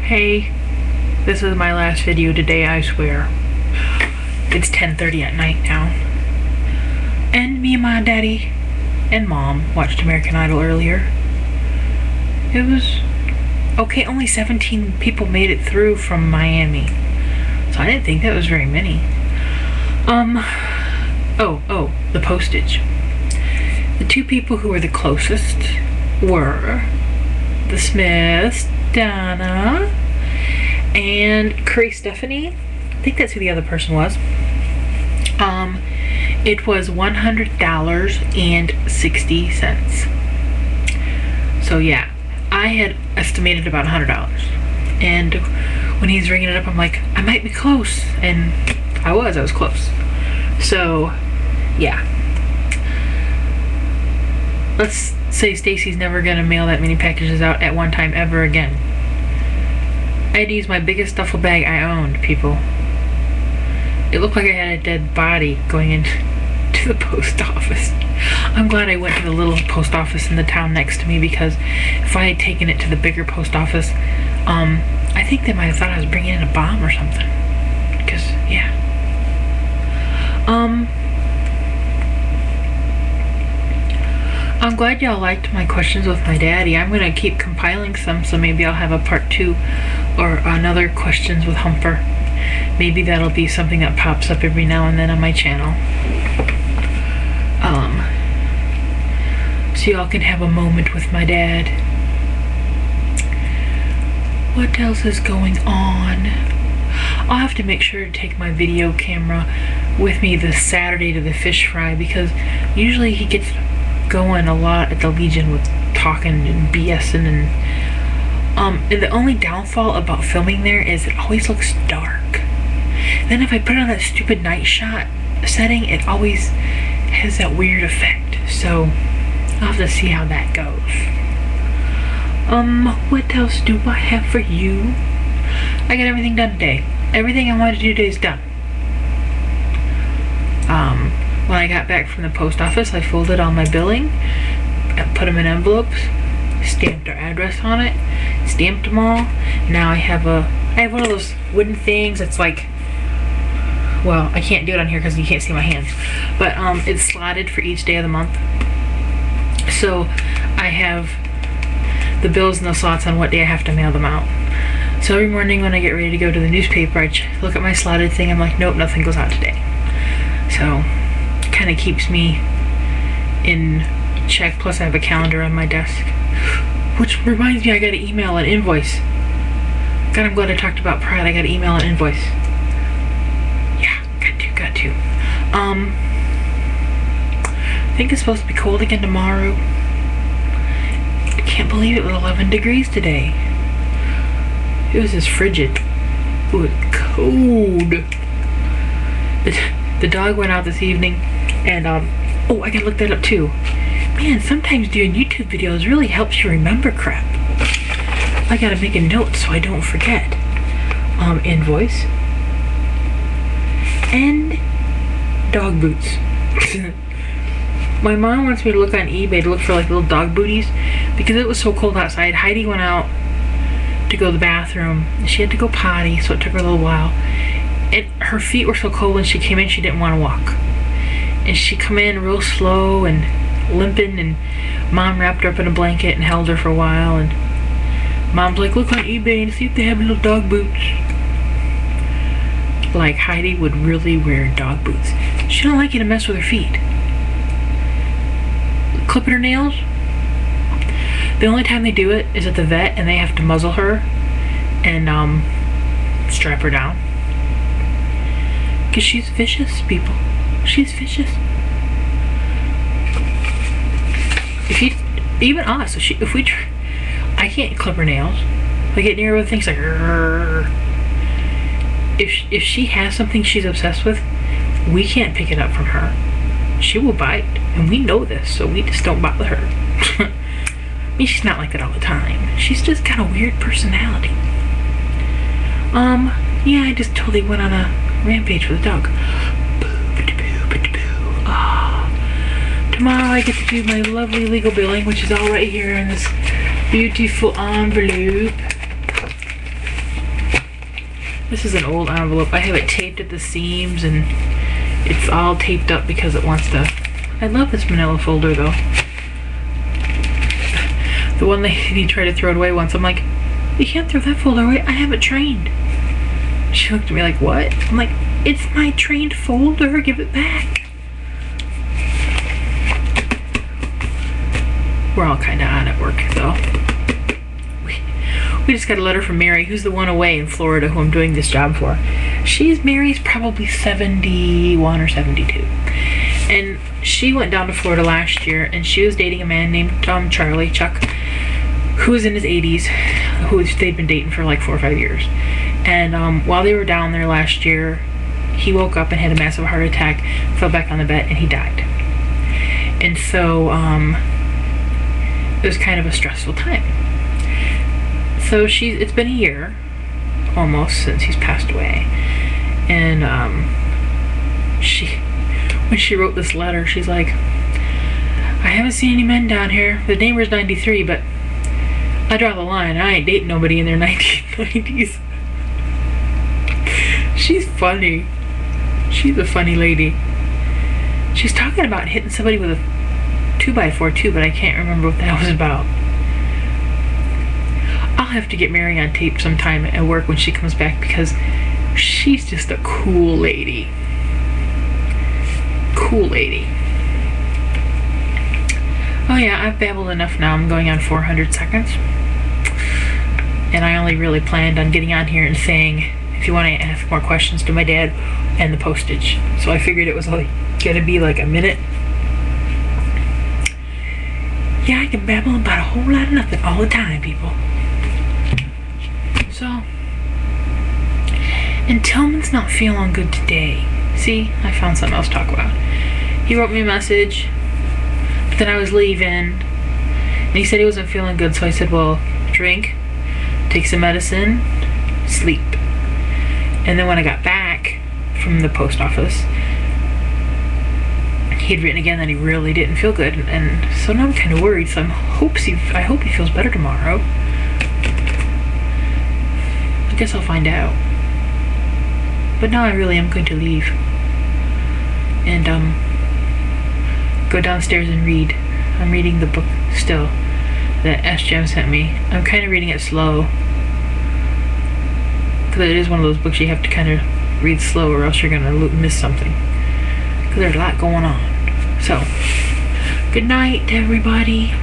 Hey, this is my last video today, I swear. It's 10:30 at night now. And me and my daddy and mom watched American Idol earlier. It was okay, only 17 people made it through from Miami. So I didn't think that was very many. The postage. The two people who were the closest were the Smiths, Donna, and Curry Stephanie. I think that's who the other person was. It was $100.60. So yeah, I had estimated about $100. And when he's ringing it up, I'm like, I might be close. And I was close. So yeah. Let's say Stacy's never gonna mail that many packages out at one time ever again. I had to use my biggest duffel bag I owned, people. It looked like I had a dead body going into the post office. I'm glad I went to the little post office in the town next to me, because if I had taken it to the bigger post office, I think they might have thought I was bringing in a bomb or something. Because, yeah. I'm glad y'all liked my questions with my daddy. I'm gonna keep compiling some, so maybe I'll have a part 2 or another questions with Humper. Maybe that'll be something that pops up every now and then on my channel. So y'all can have a moment with my dad. What else is going on? I'll have to make sure to take my video camera with me this Saturday to the fish fry, because usually he gets going a lot at the Legion with talking and BSing, and the only downfall about filming there is it always looks dark. Then if I put it on that stupid night shot setting, it always has that weird effect. So I'll have to see how that goes. What else do I have for you? I got everything done today. Everything I wanted to do today is done. When I got back from the post office, I folded all my billing, put them in envelopes, stamped our address on it, stamped them all. Now I have one of those wooden things that's like, well, I can't do it on here because you can't see my hands, but it's slotted for each day of the month. So I have the bills and the slots on what day I have to mail them out. So every morning when I get ready to go to the newspaper, I look at my slotted thing. I'm like, nope, nothing goes out today. So kind of keeps me in check. Plus I have a calendar on my desk, which reminds me, I gotta email an invoice. God, I'm glad I talked about Pride. I gotta email an invoice. Yeah, got to. I think it's supposed to be cold again tomorrow. I can't believe it was 11 degrees today. It was just frigid. It was cold. The dog went out this evening, and oh, I gotta look that up too. Man, sometimes doing YouTube videos really helps you remember crap. I gotta make a note so I don't forget. Invoice and dog boots. My mom wants me to look on eBay to look for like little dog booties, because it was so cold outside. Heidi went out to go to the bathroom. She had to go potty, so it took her a little while. And her feet were so cold when she came in, she didn't want to walk. And she come in real slow and limping, and Mom wrapped her up in a blanket and held her for a while. And Mom's like, look on eBay and see if they have little dog boots. Like Heidi would really wear dog boots. She don't like you to mess with her feet. Clipping her nails, the only time they do it is at the vet, and they have to muzzle her and strap her down. Because she's vicious, people. She's vicious. Even us, I can't clip her nails. I get near her with things like, rrr. If she has something she's obsessed with, we can't pick it up from her. She will bite, and we know this, so we just don't bother her. I mean, she's not like that all the time. She's just got a weird personality. Yeah, I just totally went on a rampage with a dog. Tomorrow I get to do my lovely legal billing, which is all right here in this beautiful envelope. This is an old envelope. I have it taped at the seams and it's all taped up because it wants to. I love this manila folder though. The one lady tried to throw it away once. I'm like, you can't throw that folder away. I have it trained. She looked at me like, what? I'm like, it's my trained folder. Give it back. We're all kind of on at work though. We just got a letter from Mary, who's the one away in Florida who I'm doing this job for. Mary's probably 71 or 72. And she went down to Florida last year and she was dating a man named Charlie, Chuck, who was in his 80s, who they'd been dating for like 4 or 5 years. And while they were down there last year, he woke up and had a massive heart attack, fell back on the bed, and he died. And so it was kind of a stressful time. So it's been a year almost since he's passed away. And when she wrote this letter, she's like, I haven't seen any men down here. The neighbor's 93, but I draw the line. I ain't dating nobody in their 1990s. She's funny. She's a funny lady. She's talking about hitting somebody with a 2x4 too, but I can't remember what that was about. I'll have to get Mary on tape sometime at work when she comes back because she's just a cool lady. Cool lady. Oh yeah, I've babbled enough now. I'm going on 400 seconds. And I only really planned on getting on here and saying, if you want to ask more questions to my dad and the postage. So I figured it was like gonna be like a minute. Yeah, I can babble about a whole lot of nothing all the time, people. So, and Tillman's not feeling good today. See, I found something else to talk about. He wrote me a message, but then I was leaving, and he said he wasn't feeling good, so I said, well, drink, take some medicine, sleep. And then when I got back from the post office, he had written again that he really didn't feel good, and so now I'm kind of worried, so I hope he feels better tomorrow. I guess I'll find out. But now I really am going to leave and go downstairs and read. I'm reading the book still that S-Jam sent me. I'm kind of reading it slow because it is one of those books you have to kind of read slow or else you're gonna miss something because there's a lot going on. So good night everybody.